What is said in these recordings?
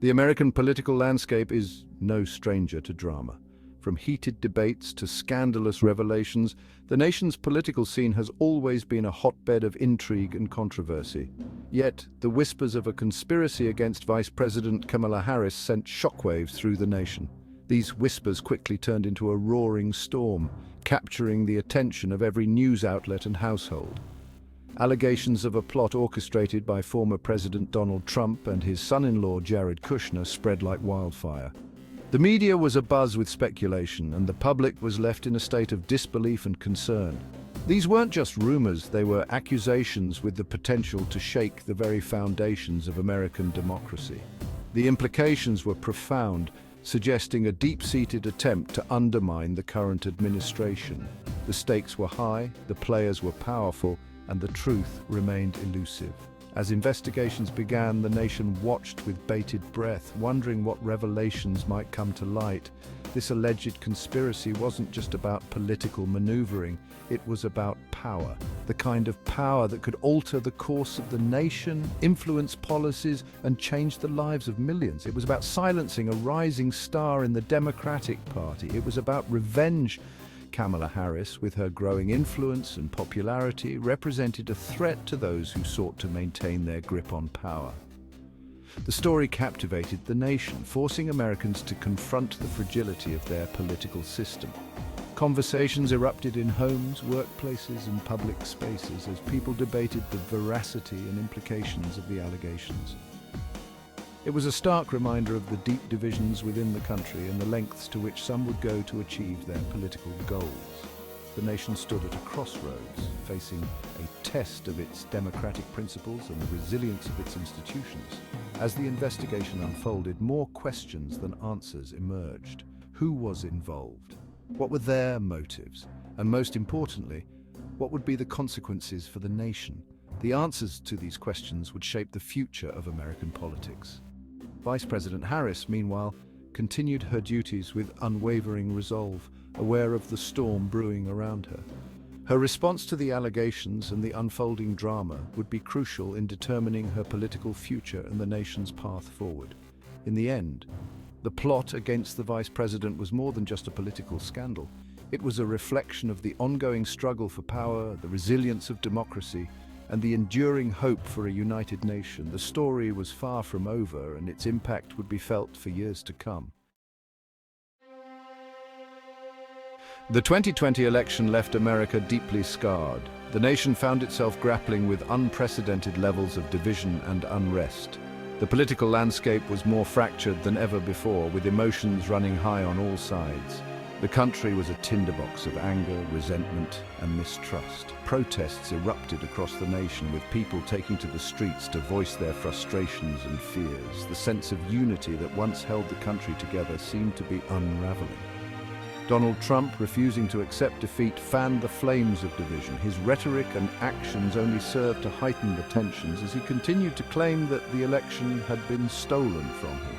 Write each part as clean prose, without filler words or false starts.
The American political landscape is no stranger to drama. From heated debates to scandalous revelations, the nation's political scene has always been a hotbed of intrigue and controversy. Yet, the whispers of a conspiracy against Vice President Kamala Harris sent shockwaves through the nation. These whispers quickly turned into a roaring storm, capturing the attention of every news outlet and household. Allegations of a plot orchestrated by former President Donald Trump and his son-in-law Jared Kushner spread like wildfire. The media was abuzz with speculation, and the public was left in a state of disbelief and concern. These weren't just rumors, they were accusations with the potential to shake the very foundations of American democracy. The implications were profound, suggesting a deep-seated attempt to undermine the current administration. The stakes were high, the players were powerful, and the truth remained elusive. As investigations began, the nation watched with bated breath, wondering what revelations might come to light. This alleged conspiracy wasn't just about political maneuvering, it was about power. The kind of power that could alter the course of the nation, influence policies, and change the lives of millions. It was about silencing a rising star in the Democratic Party. It was about revenge. Kamala Harris, with her growing influence and popularity, represented a threat to those who sought to maintain their grip on power. The story captivated the nation, forcing Americans to confront the fragility of their political system. Conversations erupted in homes, workplaces, and public spaces as people debated the veracity and implications of the allegations. It was a stark reminder of the deep divisions within the country and the lengths to which some would go to achieve their political goals. The nation stood at a crossroads, facing a test of its democratic principles and the resilience of its institutions. As the investigation unfolded, more questions than answers emerged. Who was involved? What were their motives? And most importantly, what would be the consequences for the nation? The answers to these questions would shape the future of American politics. Vice President Harris, meanwhile, continued her duties with unwavering resolve, aware of the storm brewing around her. Her response to the allegations and the unfolding drama would be crucial in determining her political future and the nation's path forward. In the end, the plot against the vice president was more than just a political scandal. It was a reflection of the ongoing struggle for power, the resilience of democracy, and the enduring hope for a united nation. The story was far from over, and its impact would be felt for years to come. The 2020 election left America deeply scarred. The nation found itself grappling with unprecedented levels of division and unrest. The political landscape was more fractured than ever before, with emotions running high on all sides. The country was a tinderbox of anger, resentment, and mistrust. Protests erupted across the nation, with people taking to the streets to voice their frustrations and fears. The sense of unity that once held the country together seemed to be unraveling. Donald Trump, refusing to accept defeat, fanned the flames of division. His rhetoric and actions only served to heighten the tensions as he continued to claim that the election had been stolen from him.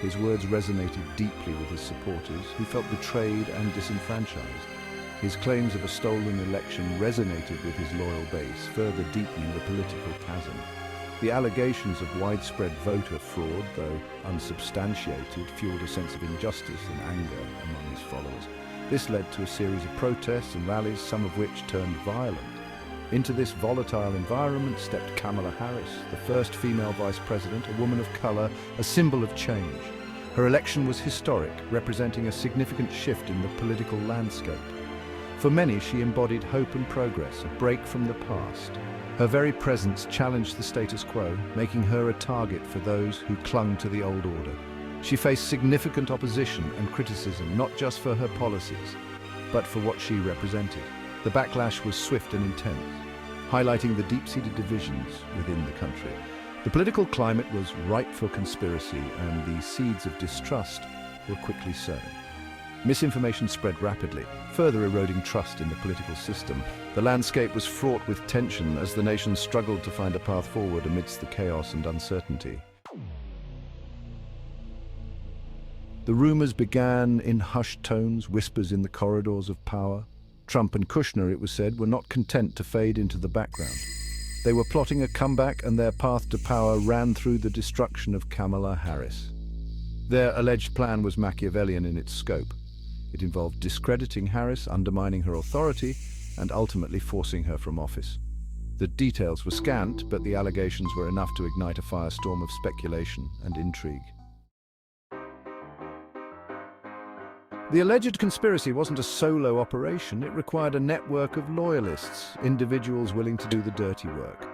His words resonated deeply with his supporters, who felt betrayed and disenfranchised. His claims of a stolen election resonated with his loyal base, further deepening the political chasm. The allegations of widespread voter fraud, though unsubstantiated, fueled a sense of injustice and anger among his followers. This led to a series of protests and rallies, some of which turned violent. Into this volatile environment stepped Kamala Harris, the first female vice president, a woman of color, a symbol of change. Her election was historic, representing a significant shift in the political landscape. For many, she embodied hope and progress, a break from the past. Her very presence challenged the status quo, making her a target for those who clung to the old order. She faced significant opposition and criticism, not just for her policies, but for what she represented. The backlash was swift and intense, highlighting the deep-seated divisions within the country. The political climate was ripe for conspiracy, and the seeds of distrust were quickly sown. Misinformation spread rapidly, further eroding trust in the political system. The landscape was fraught with tension as the nation struggled to find a path forward amidst the chaos and uncertainty. The rumors began in hushed tones, whispers in the corridors of power. Trump and Kushner, it was said, were not content to fade into the background. They were plotting a comeback, and their path to power ran through the destruction of Kamala Harris. Their alleged plan was Machiavellian in its scope. It involved discrediting Harris, undermining her authority, and ultimately forcing her from office. The details were scant, but the allegations were enough to ignite a firestorm of speculation and intrigue. The alleged conspiracy wasn't a solo operation. It required a network of loyalists, individuals willing to do the dirty work.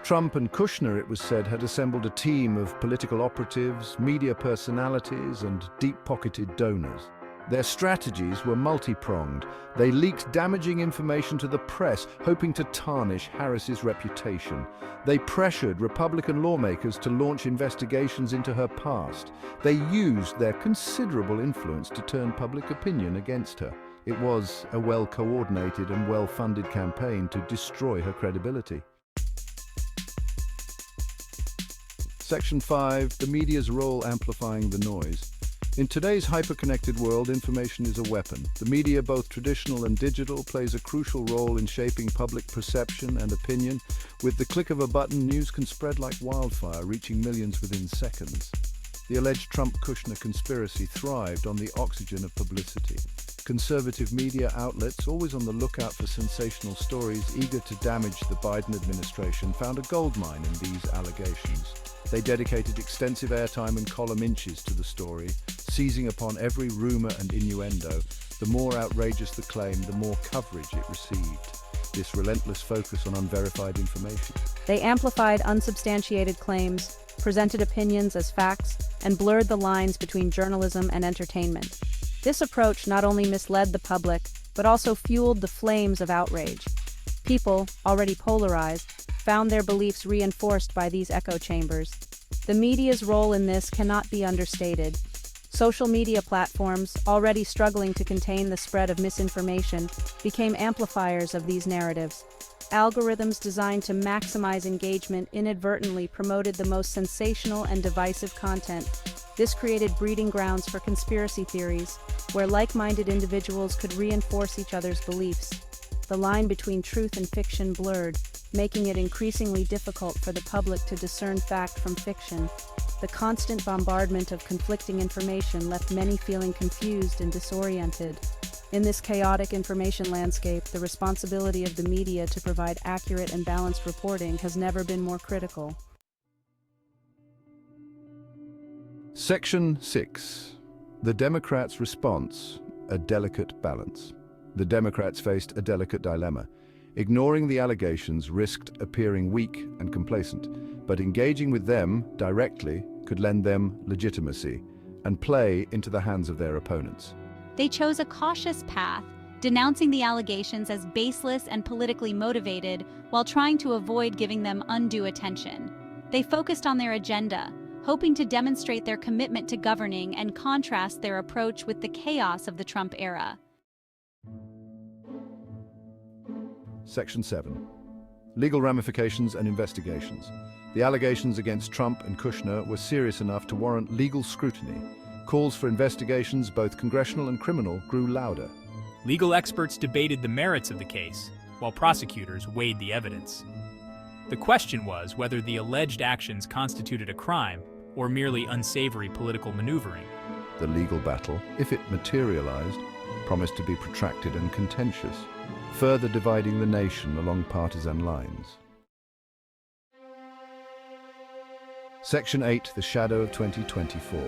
Trump and Kushner, it was said, had assembled a team of political operatives, media personalities, and deep-pocketed donors. Their strategies were multi-pronged. They leaked damaging information to the press, hoping to tarnish Harris's reputation. They pressured Republican lawmakers to launch investigations into her past. They used their considerable influence to turn public opinion against her. It was a well-coordinated and well-funded campaign to destroy her credibility. Section 5. The media's role amplifying the noise. In today's hyper-connected world, information is a weapon. The media, both traditional and digital, plays a crucial role in shaping public perception and opinion. With the click of a button, news can spread like wildfire, reaching millions within seconds. The alleged Trump-Kushner conspiracy thrived on the oxygen of publicity. Conservative media outlets, always on the lookout for sensational stories, eager to damage the Biden administration, found a goldmine in these allegations. They dedicated extensive airtime and column inches to the story, seizing upon every rumor and innuendo. The more outrageous the claim, the more coverage it received. This relentless focus on unverified information. They amplified unsubstantiated claims, presented opinions as facts, and blurred the lines between journalism and entertainment. This approach not only misled the public, but also fueled the flames of outrage. People, already polarized, found their beliefs reinforced by these echo chambers. The media's role in this cannot be understated. Social media platforms, already struggling to contain the spread of misinformation, became amplifiers of these narratives. Algorithms designed to maximize engagement inadvertently promoted the most sensational and divisive content. This created breeding grounds for conspiracy theories, where like-minded individuals could reinforce each other's beliefs. The line between truth and fiction blurred, making it increasingly difficult for the public to discern fact from fiction. The constant bombardment of conflicting information left many feeling confused and disoriented. In this chaotic information landscape, the responsibility of the media to provide accurate and balanced reporting has never been more critical. Section 6. The Democrats' response, a delicate balance. The Democrats faced a delicate dilemma. Ignoring the allegations risked appearing weak and complacent, but engaging with them directly could lend them legitimacy and play into the hands of their opponents. They chose a cautious path, denouncing the allegations as baseless and politically motivated while trying to avoid giving them undue attention. They focused on their agenda, hoping to demonstrate their commitment to governing and contrast their approach with the chaos of the Trump era. Section 7. Legal ramifications and investigations. The allegations against Trump and Kushner were serious enough to warrant legal scrutiny. Calls for investigations, both congressional and criminal, grew louder. Legal experts debated the merits of the case, while prosecutors weighed the evidence. The question was whether the alleged actions constituted a crime or merely unsavory political maneuvering. The legal battle, if it materialized, promised to be protracted and contentious, further dividing the nation along partisan lines. Section 8. The Shadow of 2024.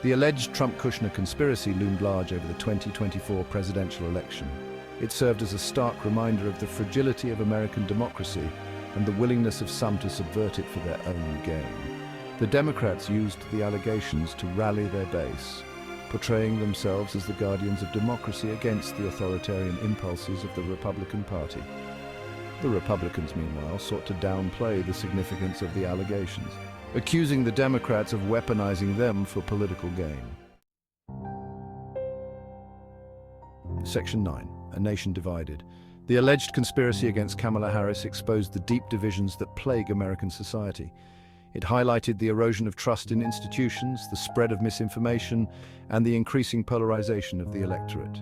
The alleged Trump-Kushner conspiracy loomed large over the 2024 presidential election. It served as a stark reminder of the fragility of American democracy and the willingness of some to subvert it for their own gain. The Democrats used the allegations to rally their base, portraying themselves as the guardians of democracy against the authoritarian impulses of the Republican Party. The Republicans, meanwhile, sought to downplay the significance of the allegations, accusing the Democrats of weaponizing them for political gain. Section 9. A nation divided. The alleged conspiracy against Kamala Harris exposed the deep divisions that plague American society. It highlighted the erosion of trust in institutions, the spread of misinformation, and the increasing polarization of the electorate.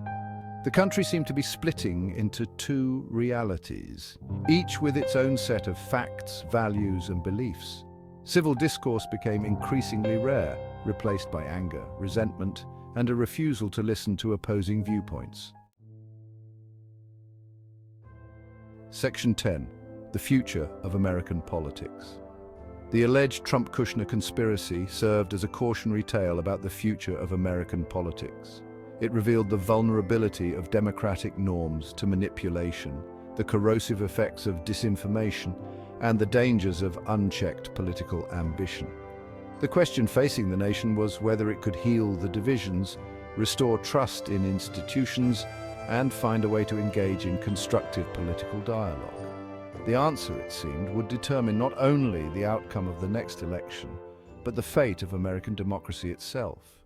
The country seemed to be splitting into two realities, each with its own set of facts, values, and beliefs. Civil discourse became increasingly rare, replaced by anger, resentment, and a refusal to listen to opposing viewpoints. Section 10. The future of American politics. The alleged Trump-Kushner conspiracy served as a cautionary tale about the future of American politics. It revealed the vulnerability of democratic norms to manipulation, the corrosive effects of disinformation, and the dangers of unchecked political ambition. The question facing the nation was whether it could heal the divisions, restore trust in institutions, and find a way to engage in constructive political dialogue. The answer, it seemed, would determine not only the outcome of the next election, but the fate of American democracy itself.